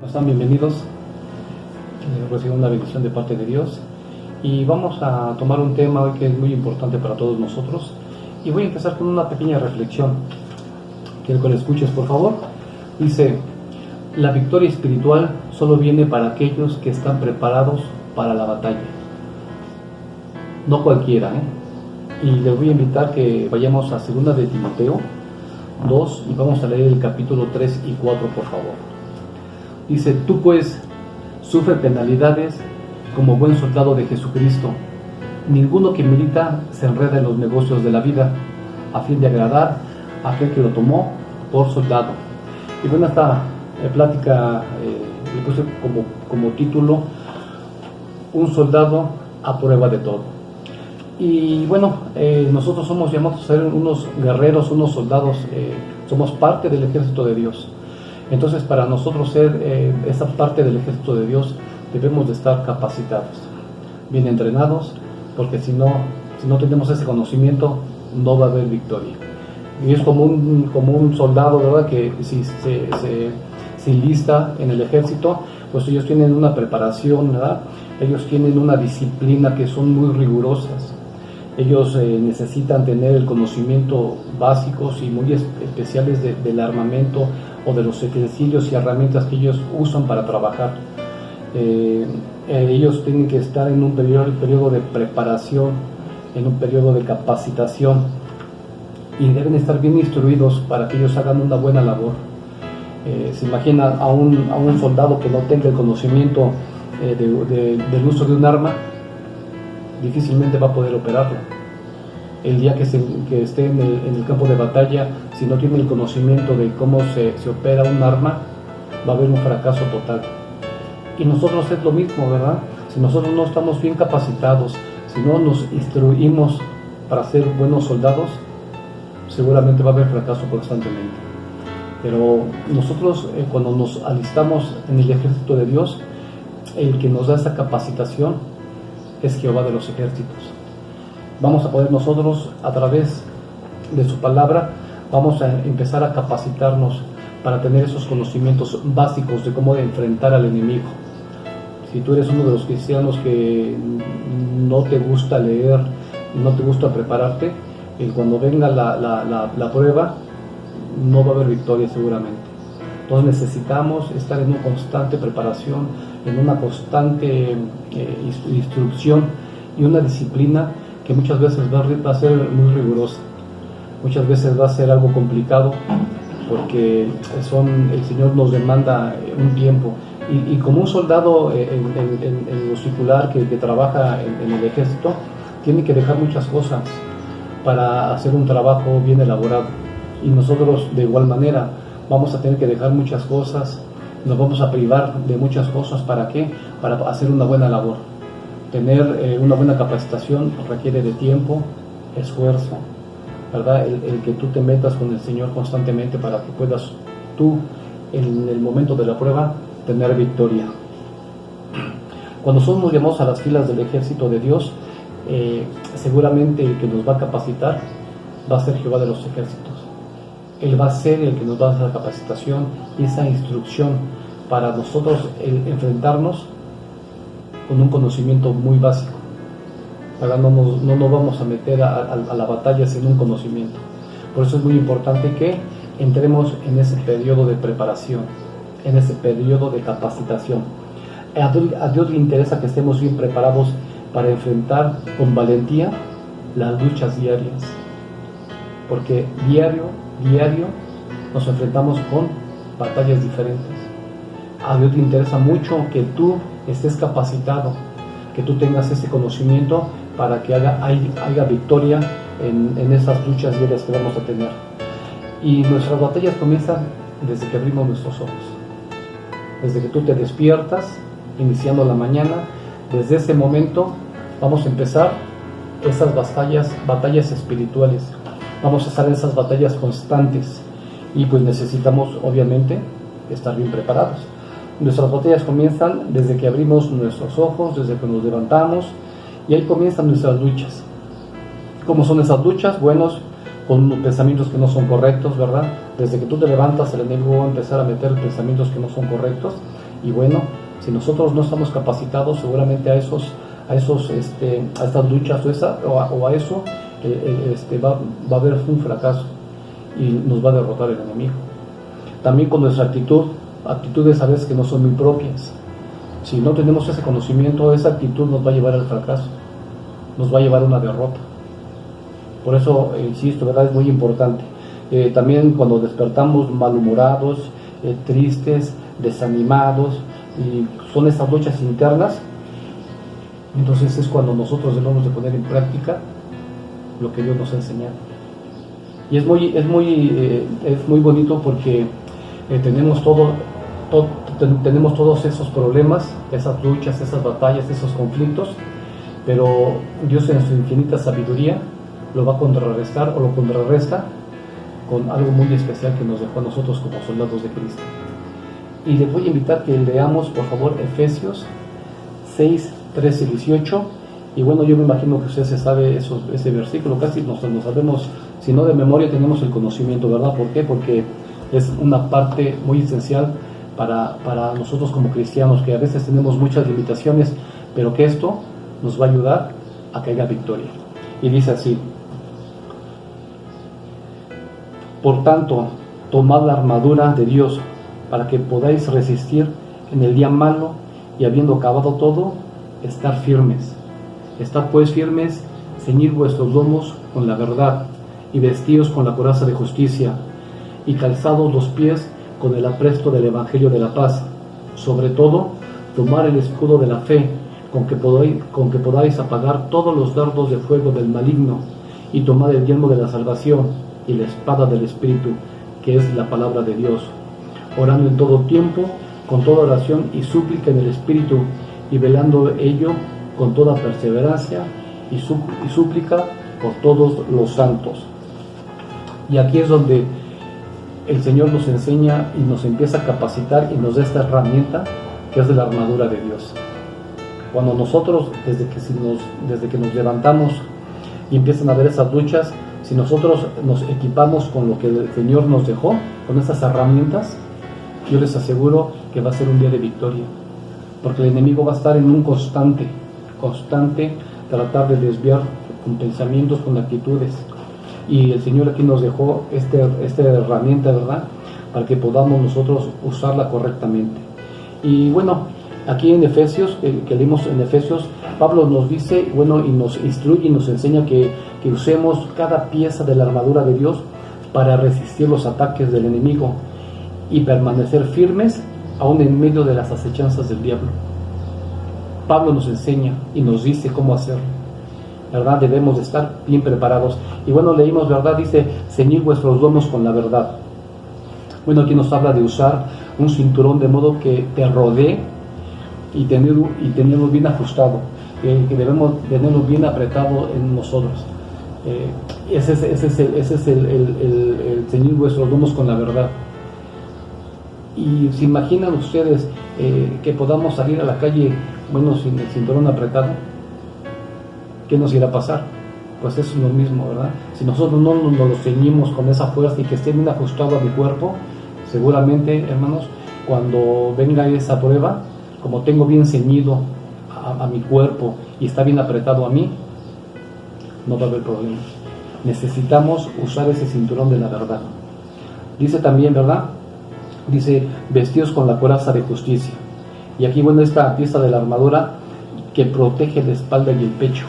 Están bienvenidos, reciban una bendición de parte de Dios y vamos a tomar un tema hoy que es muy importante para todos nosotros y voy a empezar con una pequeña reflexión. Quiero que lo escuches, por favor. Dice: la victoria espiritual solo viene para aquellos que están preparados para la batalla, no cualquiera, Y les voy a invitar que vayamos a 2 de Timoteo 2 y vamos a leer el capítulo 3 y 4, por favor. Dice: tú pues sufre penalidades como buen soldado de Jesucristo. Ninguno que milita se enreda en los negocios de la vida, a fin de agradar a aquel que lo tomó por soldado. Y bueno, esta plática le puse como título: un soldado a prueba de todo. Y bueno, nosotros somos llamados a ser unos guerreros, unos soldados, somos parte del ejército de Dios. Entonces, para nosotros ser esa parte del ejército de Dios, debemos de estar capacitados, bien entrenados, porque si no tenemos ese conocimiento, no va a haber victoria. Y es como un soldado, ¿verdad?, que si se enlista en el ejército, pues ellos tienen una preparación, ¿verdad? Ellos tienen una disciplina que son muy rigurosas. Ellos necesitan tener el conocimiento básicos y muy especiales del armamento o de los utensilios y herramientas que ellos usan para trabajar. Ellos tienen que estar en un periodo de preparación, en un periodo de capacitación, y deben estar bien instruidos para que ellos hagan una buena labor. Se imagina a un soldado que no tenga el conocimiento del uso de un arma, difícilmente va a poder operarla. El día que esté en el campo de batalla, si no tiene el conocimiento de cómo se opera un arma, va a haber un fracaso total. Y nosotros es lo mismo, ¿verdad? Si nosotros no estamos bien capacitados, si no nos instruimos para ser buenos soldados, seguramente va a haber fracaso constantemente. Pero nosotros, cuando nos alistamos en el ejército de Dios, el que nos da esa capacitación es Jehová de los ejércitos. Vamos a poder nosotros, a través de su palabra, vamos a empezar a capacitarnos para tener esos conocimientos básicos de cómo enfrentar al enemigo. Si tú eres uno de los cristianos que no te gusta leer, no te gusta prepararte, cuando venga la prueba, no va a haber victoria seguramente. Entonces necesitamos estar en una constante preparación, en una constante instrucción y una disciplina que muchas veces va a ser muy rigurosa. Muchas veces va a ser algo complicado porque el Señor nos demanda un tiempo. Y como un soldado en lo secular que trabaja en el ejército, tiene que dejar muchas cosas para hacer un trabajo bien elaborado. Y nosotros de igual manera vamos a tener que dejar muchas cosas, nos vamos a privar de muchas cosas. ¿Para qué? Para hacer una buena labor. Tener una buena capacitación requiere de tiempo, esfuerzo, ¿verdad? El que tú te metas con el Señor constantemente para que puedas tú, en el momento de la prueba, tener victoria. Cuando somos llamados a las filas del ejército de Dios, seguramente el que nos va a capacitar va a ser Jehová de los ejércitos. Él va a ser el que nos va a dar esa capacitación y esa instrucción para nosotros enfrentarnos con un conocimiento muy básico. ¿Verdad? No nos vamos a meter a la batalla sin un conocimiento. Por eso es muy importante que entremos en ese periodo de preparación, en ese periodo de capacitación. A Dios le interesa que estemos bien preparados para enfrentar con valentía las luchas diarias, porque diario nos enfrentamos con batallas diferentes. A Dios le interesa mucho que tú estés capacitado, que tú tengas ese conocimiento para que haya victoria en esas luchas diarias que vamos a tener. Y nuestras batallas comienzan desde que abrimos nuestros ojos, desde que tú te despiertas, iniciando la mañana. Desde ese momento vamos a empezar esas batallas espirituales. Vamos a estar en esas batallas constantes y pues necesitamos obviamente estar bien preparados. Nuestras batallas comienzan desde que abrimos nuestros ojos, desde que nos levantamos, y ahí comienzan nuestras luchas. ¿Cómo son esas luchas? Bueno, con pensamientos que no son correctos, ¿verdad? Desde que tú te levantas, el enemigo va a empezar a meter pensamientos que no son correctos Y bueno, si nosotros no estamos capacitados, seguramente a estas luchas o a eso va a haber un fracaso y nos va a derrotar el enemigo. También con nuestra actitudes a veces que no son muy propias. Si no tenemos ese conocimiento, esa actitud nos va a llevar al fracaso, nos va a llevar a una derrota. Por eso, insisto, ¿verdad? Es muy importante. También cuando despertamos malhumorados, tristes, desanimados, y son esas luchas internas, entonces es cuando nosotros debemos de poner en práctica lo que Dios nos ha enseñado. Y es muy bonito porque tenemos todos esos problemas, esas luchas, esas batallas, esos conflictos, pero Dios en su infinita sabiduría lo va a contrarrestar o lo contrarresta con algo muy especial que nos dejó a nosotros como soldados de Cristo. Y les voy a invitar que leamos, por favor, Efesios 6, 13 y 18. Y bueno, yo me imagino que usted se sabe ese versículo, casi nos sabemos, si no de memoria, tenemos el conocimiento, ¿verdad? ¿Por qué? Porque es una parte muy esencial para nosotros como cristianos, que a veces tenemos muchas limitaciones, pero que esto nos va a ayudar a que haya victoria. Y dice así: por tanto, tomad la armadura de Dios para que podáis resistir en el día malo, y habiendo acabado todo, estar firmes. Estad pues firmes, ceñid vuestros lomos con la verdad, y vestíos con la coraza de justicia, y calzados los pies con el apresto del Evangelio de la paz. Sobre todo, tomar el escudo de la fe, con que podáis apagar todos los dardos de fuego del maligno, y tomar el yelmo de la salvación y la espada del Espíritu, que es la palabra de Dios, orando en todo tiempo, con toda oración y súplica en el Espíritu, y velando ello con toda perseverancia y súplica por todos los santos. Y aquí es donde el Señor nos enseña y nos empieza a capacitar y nos da esta herramienta que es de la armadura de Dios. Cuando nosotros, desde que nos levantamos y empiezan a haber esas luchas, si nosotros nos equipamos con lo que el Señor nos dejó, con esas herramientas, yo les aseguro que va a ser un día de victoria, porque el enemigo va a estar en un constante tratar de desviar con pensamientos, con actitudes, y el Señor aquí nos dejó esta herramienta, ¿verdad?, para que podamos nosotros usarla correctamente. Y bueno, aquí en Efesios, que leímos en Efesios, Pablo nos dice, bueno, y nos instruye y nos enseña que usemos cada pieza de la armadura de Dios para resistir los ataques del enemigo y permanecer firmes aún en medio de las acechanzas del diablo. Pablo nos enseña y nos dice cómo hacerlo, ¿verdad? Debemos de estar bien preparados. Y bueno, leímos, ¿verdad? Dice, ceñid vuestros lomos con la verdad. Bueno, aquí nos habla de usar un cinturón de modo que te rodee y tenerlo bien ajustado, que debemos tenerlo bien apretado en nosotros. Ese es el ceñir vuestros lomos con la verdad. Y se imaginan ustedes que podamos salir a la calle, bueno, sin el cinturón apretado, ¿qué nos irá a pasar? Pues eso es lo mismo, ¿verdad? Si nosotros no nos lo ceñimos con esa fuerza y que esté bien ajustado a mi cuerpo, seguramente, hermanos, cuando venga esa prueba, como tengo bien ceñido a mi cuerpo y está bien apretado a mí, no va a haber problema. Necesitamos usar ese cinturón de la verdad. Dice también, ¿verdad? Dice, vestidos con la coraza de justicia. Y aquí, bueno, esta pieza de la armadura que protege la espalda y el pecho.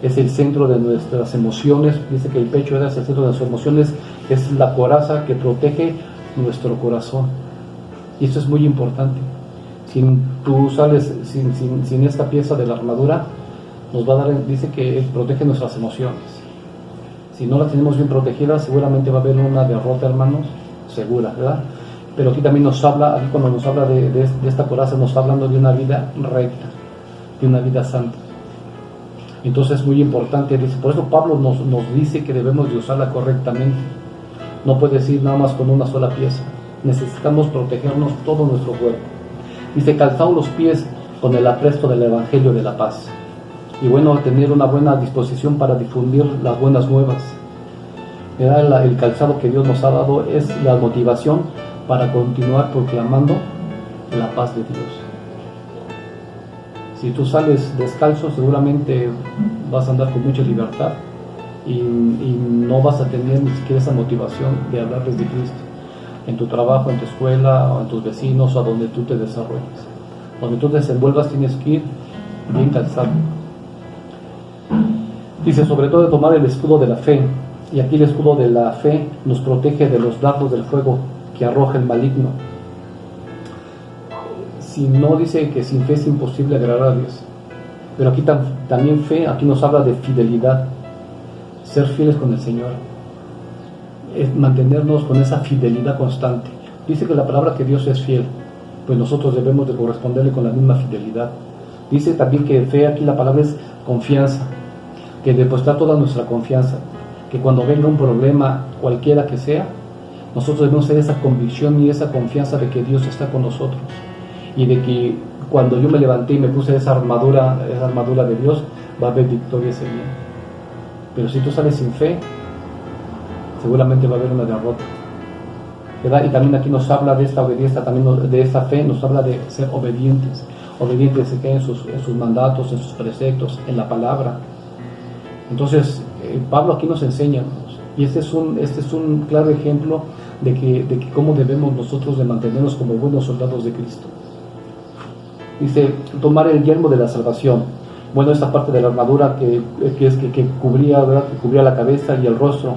Es el centro de nuestras emociones. Dice que el pecho es el centro de nuestras emociones. Es la coraza que protege nuestro corazón. Y esto es muy importante. Sin esta pieza de la armadura, nos va a dar, dice que protege nuestras emociones. Si no las tenemos bien protegidas, seguramente va a haber una derrota, hermanos, segura, ¿verdad? Pero aquí también nos habla, aquí cuando nos habla de esta coraza, nos está hablando de una vida recta, de una vida santa. Entonces es muy importante, dice, por eso Pablo nos dice que debemos de usarla correctamente. No puede ir nada más con una sola pieza. Necesitamos protegernos todo nuestro cuerpo. Dice, calzaos los pies con el apresto del Evangelio de la paz. Y bueno, tener una buena disposición para difundir las buenas nuevas. El calzado que Dios nos ha dado es la motivación para continuar proclamando la paz de Dios. Si tú sales descalzo, seguramente vas a andar con mucha libertad y no vas a tener ni siquiera esa motivación de hablarles de Cristo en tu trabajo, en tu escuela, o en tus vecinos, o a donde tú te desarrolles. Donde tú te desenvuelvas tienes que ir bien calzado. Dice, sobre todo, de tomar el escudo de la fe. Y aquí el escudo de la fe nos protege de los dardos del fuego que arroja el maligno. Si no, dice que sin fe es imposible agradar a Dios. Pero aquí también fe, aquí nos habla de fidelidad. Ser fieles con el Señor. Es mantenernos con esa fidelidad constante. Dice que la palabra que Dios es fiel, pues nosotros debemos de corresponderle con la misma fidelidad. Dice también que fe, aquí la palabra es confianza, que depositar toda nuestra confianza, que cuando venga un problema, cualquiera que sea, nosotros debemos tener esa convicción y esa confianza de que Dios está con nosotros, y de que cuando yo me levanté y me puse esa armadura de Dios, va a haber victoria ese día. Pero si tú sales sin fe, seguramente va a haber una derrota, ¿verdad? Y también aquí nos habla de esta obediencia, también de esta fe, nos habla de ser obedientes en sus mandatos, en sus preceptos, en la palabra. Entonces, Pablo aquí nos enseña, hermanos, y este es un claro ejemplo de que cómo debemos nosotros de mantenernos como buenos soldados de Cristo. Dice, tomar el yelmo de la salvación. Bueno, esta parte de la armadura que cubría, ¿verdad?, que cubría la cabeza y el rostro.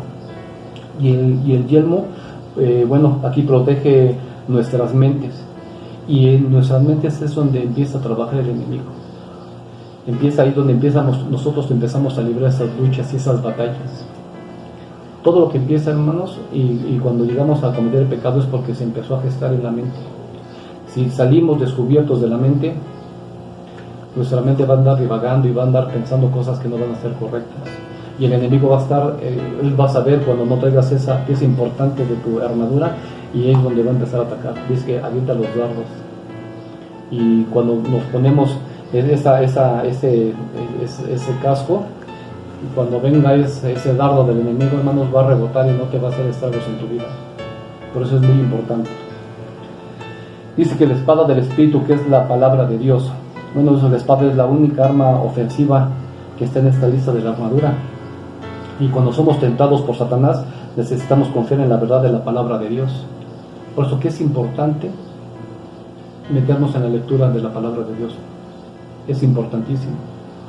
Y el yelmo, bueno, aquí protege nuestras mentes. Y en nuestras mentes es donde empieza a trabajar el enemigo. Empieza ahí donde nosotros empezamos a librar esas luchas y esas batallas. Todo lo que empieza, hermanos, y cuando llegamos a cometer el pecado es porque se empezó a gestar en la mente. Si salimos descubiertos de la mente, nuestra mente va a andar divagando y va a andar pensando cosas que no van a ser correctas. Y el enemigo va a estar, él va a saber cuando no traigas esa pieza importante de tu armadura, y es donde va a empezar a atacar. Dice que avienta los dardos. Y cuando nos ponemos ese casco, y cuando venga ese dardo del enemigo, hermanos, va a rebotar y no te va a hacer estragos en tu vida. Por eso es muy importante. Dice que la espada del Espíritu, que es la palabra de Dios. Bueno, la espada es la única arma ofensiva que está en esta lista de la armadura. Y cuando somos tentados por Satanás, necesitamos confiar en la verdad de la palabra de Dios. Por eso que es importante meternos en la lectura de la palabra de Dios. Es importantísimo.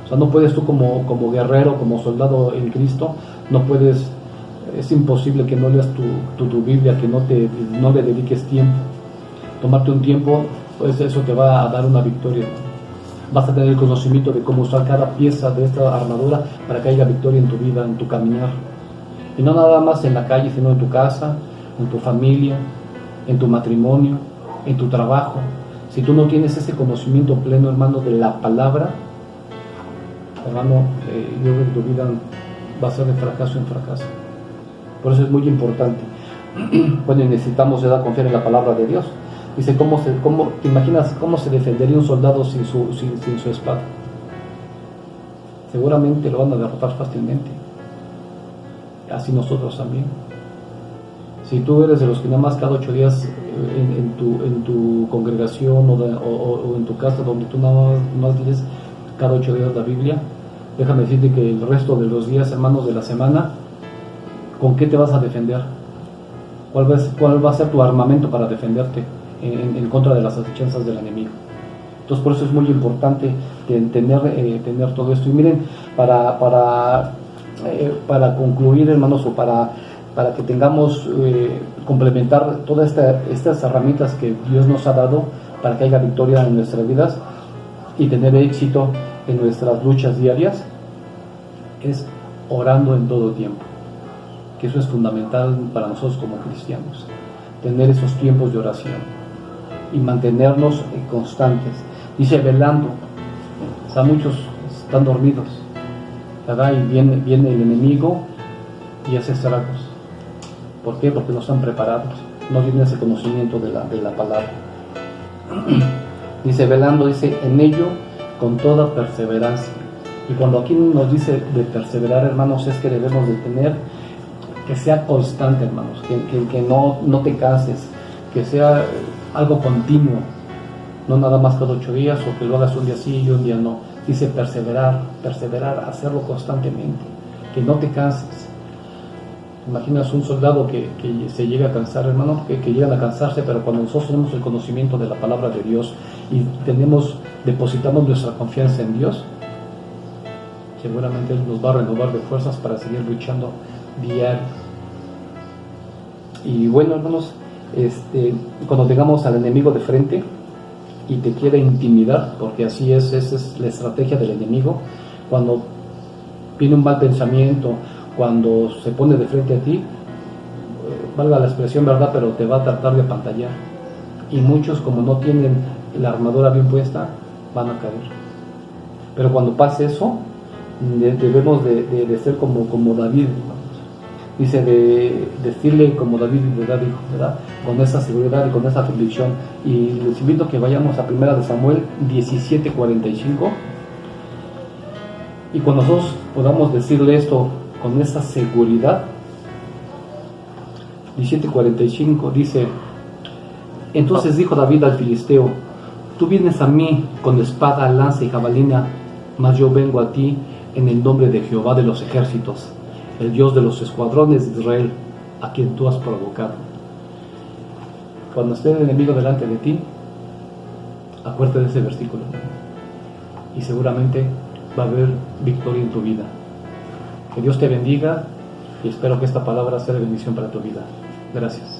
O sea, no puedes tú como guerrero, como soldado en Cristo, no puedes, es imposible que no leas tu Biblia, que no le dediques tiempo. Tomarte un tiempo, pues eso te va a dar una victoria. Vas a tener el conocimiento de cómo usar cada pieza de esta armadura para que haya victoria en tu vida, en tu caminar. Y no nada más en la calle, sino en tu casa, en tu familia, en tu matrimonio, en tu trabajo. Si tú no tienes ese conocimiento pleno, hermano, de la palabra, hermano, yo creo que tu vida va a ser de fracaso en fracaso. Por eso es muy importante. Bueno, necesitamos confiar en la palabra de Dios. Dice, ¿te imaginas cómo se defendería un soldado sin su espada? Seguramente lo van a derrotar fácilmente. Así nosotros también. Si tú eres de los que nada más cada 8 días en tu congregación o en tu casa, donde tú nada más lees cada 8 días la Biblia, déjame decirte que el resto de los días, hermanos, de la semana, ¿con qué te vas a defender? ¿Cuál va a ser tu armamento para defenderte en contra de las acechanzas del enemigo? Entonces, por eso es muy importante tener todo esto. Y miren, para concluir, hermanos, o para que tengamos complementar todas estas herramientas que Dios nos ha dado para que haya victoria en nuestras vidas y tener éxito en nuestras luchas diarias, es orando en todo tiempo, que eso es fundamental para nosotros como cristianos, tener esos tiempos de oración y mantenernos constantes. Dice velando, o sea, muchos están dormidos, ¿verdad? Y viene el enemigo y hace estragos. ¿Por qué? Porque no están preparados, no tienen ese conocimiento de la palabra. Dice velando, dice en ello con toda perseverancia. Y cuando aquí nos dice de perseverar, hermanos, es que debemos de tener, que sea constante, hermanos, que no te canses, que sea algo continuo, no nada más cada 8 días o que lo hagas un día sí y un día no. Dice perseverar, hacerlo constantemente, que no te canses. Imaginas un soldado que se llega a cansar, hermano, que llegan a cansarse, pero cuando nosotros tenemos el conocimiento de la palabra de Dios y depositamos nuestra confianza en Dios, seguramente Él nos va a renovar de fuerzas para seguir luchando diario. Y bueno, hermanos, cuando tengamos al enemigo de frente y te quiere intimidar, porque así es, esa es la estrategia del enemigo, cuando viene un mal pensamiento, cuando se pone de frente a ti, valga la expresión, ¿verdad?, pero te va a tratar de apantallar. Y muchos, como no tienen la armadura bien puesta, van a caer. Pero cuando pase eso, debemos de ser como David, dice, de decirle como David, ¿verdad?, con esa seguridad y con esa convicción. Y les invito a que vayamos a 1 de Samuel 17:45, y cuando nosotros podamos decirle esto con esa seguridad, 17:45 dice: entonces dijo David al filisteo: tú vienes a mí con espada, lanza y jabalina, mas yo vengo a ti en el nombre de Jehová de los ejércitos, el Dios de los escuadrones de Israel, a quien tú has provocado. Cuando esté el enemigo delante de ti, acuérdate de ese versículo, y seguramente va a haber victoria en tu vida. Que Dios te bendiga, y espero que esta palabra sea de bendición para tu vida. Gracias.